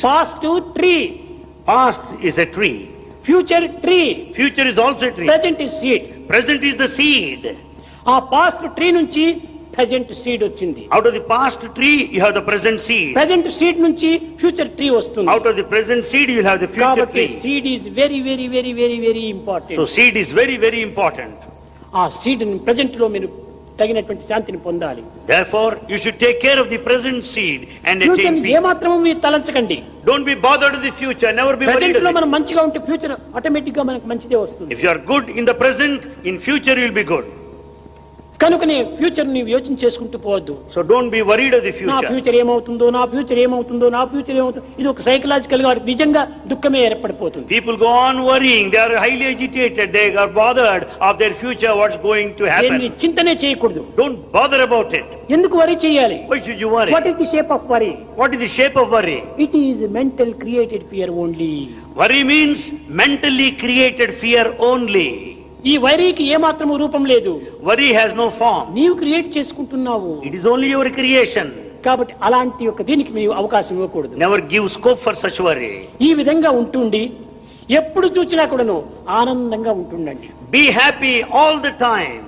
Past tree. Past is a tree. Future tree. Future is also a tree. Present is seed. Present is the seed. ఆ past tree నుంచి present seed వచ్చింది. Out of the past tree, you have the present seed. Present seed నుంచి future tree వస్తుంది. Out of the present seed, you will have the future కాబట్టి tree. Seed is very very very very very important. So seed is very, very important. ఆ seed ని present లో మీరు తగినటువంటి శాంతిని పొందాలి. Therefore, you should take care of the present seed and future attain peace. ఏమాత్రము మీరు తలంచకండి. Don't be bothered with the future. Never be worried. Present లో of మనం it. మంచిగా ఉంటే ఫ్యూచర్ ఆటోమేటిక్ గా మనకు మంచిదే వస్తుంది. If you are good in the present, in future you will be good. కనుకనే ఫ్యూచర్ ని యోచన చేసుకుంటూ పోవద్దు. So don't be worried of the నా future. ఫ్యూచర్ ఏమవుతుందో, నా ఫ్యూచర్ ఏమవుతుందో, నా ఫ్యూచర్ ఏమవుతుందో, ఇది ఒక సైకలాజికల్ గా నిజంగా దుఃఖమే ఏర్పడిపోతుంది. People go on worrying. They are highly agitated. They are bothered of their future, what's going to దీన్ని happen. చింతనే చేయకూడదు. Don't bother about it. ఎందుకు వరి చేయాలి? Why should you worry? What is the shape of వరి? What is the shape of worry? It is mental created fear only. Worry means mentally created fear only. ఈ వరికి ఏమాత్రము రూపం లేదు. Worry has no form. నీవు create చేసుకుంటున్నావు. It is only your creation. కాబట్టి అలాంటి ఒక దీనికి మీరు అవకాశం ఇవ్వకూడదు. Never give scope for such worry. ఈ విధంగా ఉంటుండి ఎప్పుడు చూసినా కూడాను ఆనందంగా ఉంటుండండి. Be happy all the time.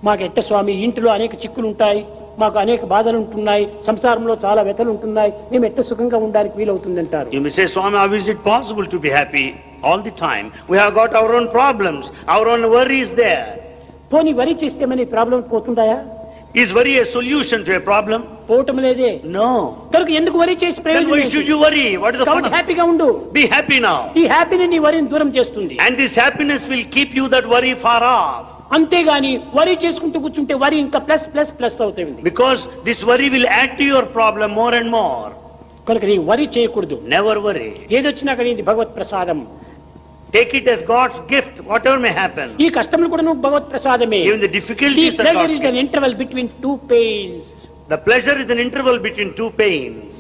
మాకు ఎట్ట స్వామి ఇంటిలో అనేక చిక్కులు ఉంటాయి, మాకు అనేక బాధలు ఉంటున్నాయి, సంసారంలో చాలా వ్యతలు ఉంటున్నాయి, మేము ఎట్ట సుఖంగా ఉండడానికి వీలవుతుందంటారు. You may say, Swami, how is it possible to be happy all the time? We have got our own problems, our own worries there. పోనీ వరి చేస్తే మన problem పోతుంటాయా? Is worry a solution to a problem? పోవటం లేదే. No. కనుక ఎందుకు వరి చేసి Then ప్రయోజనం why ఏంటి? should you worry? What is the fun కాబట్టి of it? హ్యాపీగా ఉండు. Be happy now. ఈ హ్యాపీని నీ వరిని దూరం చేస్తుంది. And this happiness will keep you that worry far off. అంతేగాని వరి చేసుకుంటూ కూర్చుంటే వరి ఇంకా ప్లస్ ప్లస్ ప్లస్ అవుతుంది. Because this worry will add to your problem more and more. కనుక నీ వరి చేయకూడదు. Never worry. ఏదొచ్చినా కానీ ఇది భగవత్ ప్రసాదం. Take it as God's gift, whatever may happen. ఈ కష్టములు కూడా నువ్వు భగవత్ ప్రసాదమే. Even the difficulties are pleasure God's is an gift. interval between two pains. The pleasure is an interval between two pains.